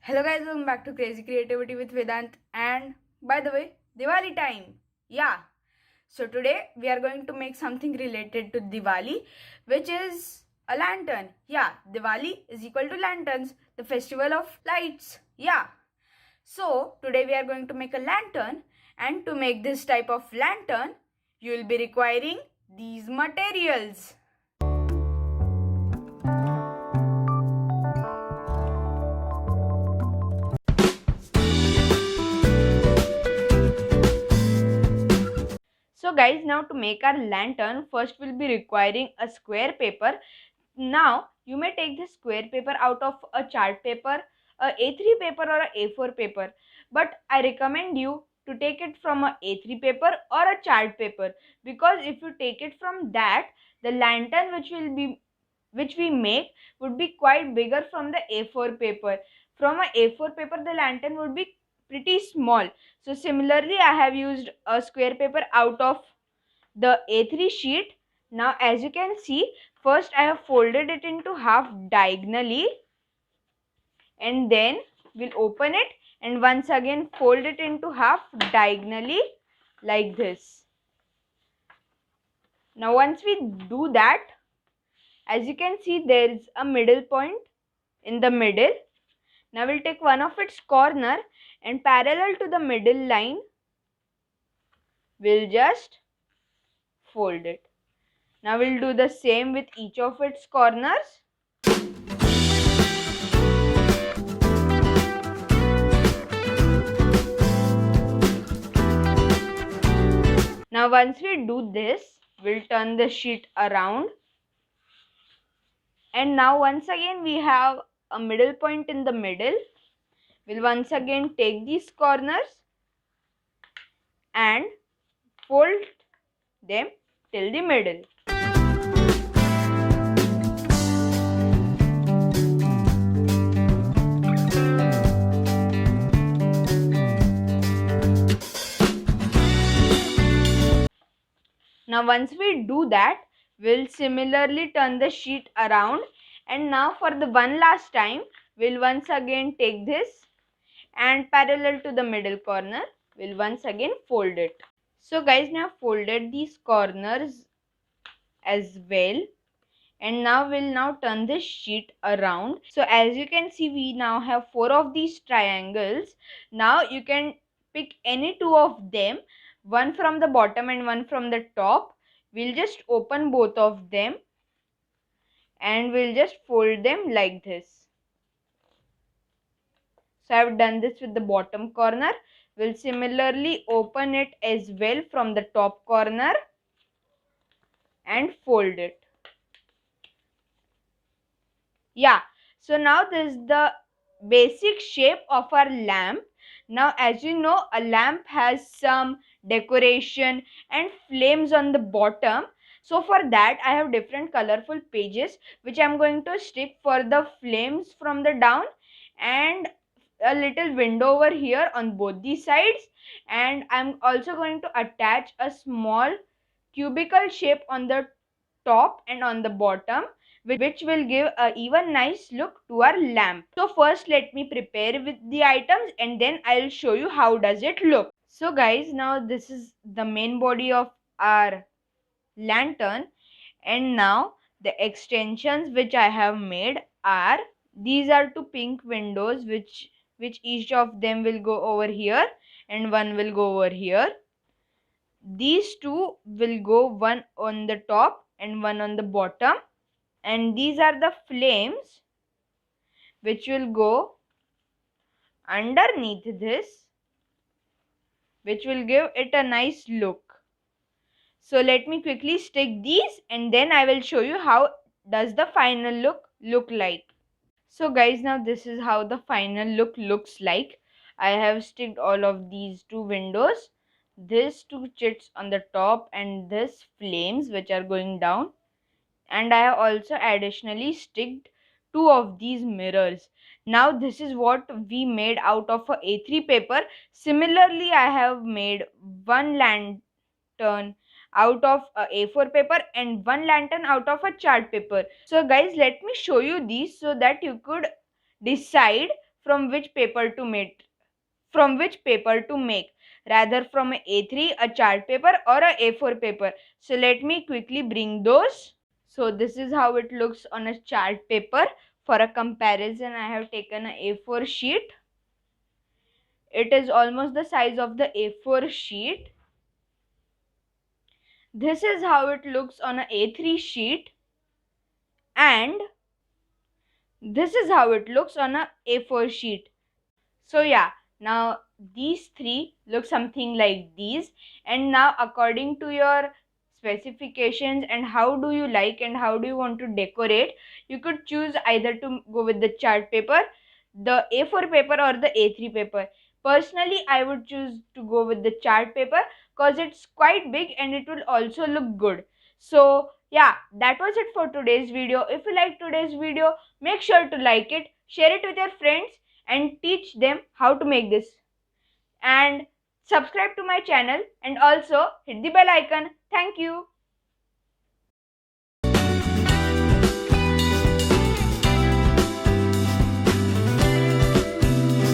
Hello guys, welcome back to Crazy Creativity with Vedant. And by the way, Diwali time. Yeah. So today we are going to make something related to Diwali, which is a lantern. Yeah, Diwali is equal to lanterns, the festival of lights. Yeah. So today we are going to make a lantern, and to make this type of lantern, you will be requiring these materials. So guys, now to make our lantern, first we'll be requiring a square paper. Now you may take this square paper out of a chart paper, a A3 paper or a A4 paper, but I recommend you to take it from a A3 paper or a chart paper, because if you take it from that, the lantern which we make would be quite bigger from the A4 paper. From a A4 paper, the lantern would be pretty small. So similarly, I have used a square paper out of the A3 sheet. Now as you can see, first I have folded it into half diagonally, and then we'll open it and once again fold it into half diagonally like this. Now once we do that, as you can see, there is a middle point in the middle. Now we'll take one of its corner and parallel to the middle line, we'll just fold it. Now we'll do the same with each of its corners. Now once we do this, we'll turn the sheet around, and now once again we have a middle point in the middle. We'll once again take these corners and fold them till the middle. Now once we do that, we'll similarly turn the sheet around, and now for the one last time, we'll once again take this and parallel to the middle corner, we'll once again fold it. So guys, now folded these corners as well, and now we'll now turn this sheet around. So as you can see, we now have 4 of these triangles. Now you can pick any 2 of them, one from the bottom and one from the top. We'll just open both of them and we'll just fold them like this. So I have done this with the bottom corner. We'll similarly open it as well from the top corner and fold it. Yeah, so now this is the basic shape of our lamp. Now as you know, a lamp has some decoration and flames on the bottom. So for that, I have different colorful pages which I am going to stick for the flames from the down, and a little window over here on both the sides. And I'm also going to attach a small cubicle shape on the top and on the bottom, which will give a even nice look to our lamp. So first let me prepare with the items and then I'll show you how does it look. So guys, now this is the main body of our lantern, and now the extensions which I have made are, these are 2 pink windows which each of them will go over here and one will go over here. These 2 will go one on the top and one on the bottom, and these are the flames which will go underneath this, which will give it a nice look. So let me quickly stick these and then I will show you how does the final look like. So guys, now this is how the final look looks like. I have sticked all of these 2 windows, this 2 chits on the top and this flames which are going down, and I have also additionally sticked 2 of these mirrors. Now this is what we made out of a A3 paper. Similarly, I have made one lantern out of a A4 paper and one lantern out of a chart paper. So guys, let me show you these so that you could decide from which paper to make, rather from a A3, a chart paper, or a A4 paper. So let me quickly bring those. So this is how it looks on a chart paper. For a comparison, I have taken a A4 sheet. It is almost the size of the A4 sheet. This is how it looks on a A3 sheet, and this is how it looks on a A4 sheet. So yeah, now these three look something like these. And now according to your specifications and how do you like and how do you want to decorate, you could choose either to go with the chart paper, the A4 paper, or the A3 paper. Personally, I would choose to go with the chart paper because it's quite big and it will also look good. So yeah, that was it for today's video. If you like today's video, make sure to like it, share it with your friends, and teach them how to make this. And subscribe to my channel and also hit the bell icon. Thank you.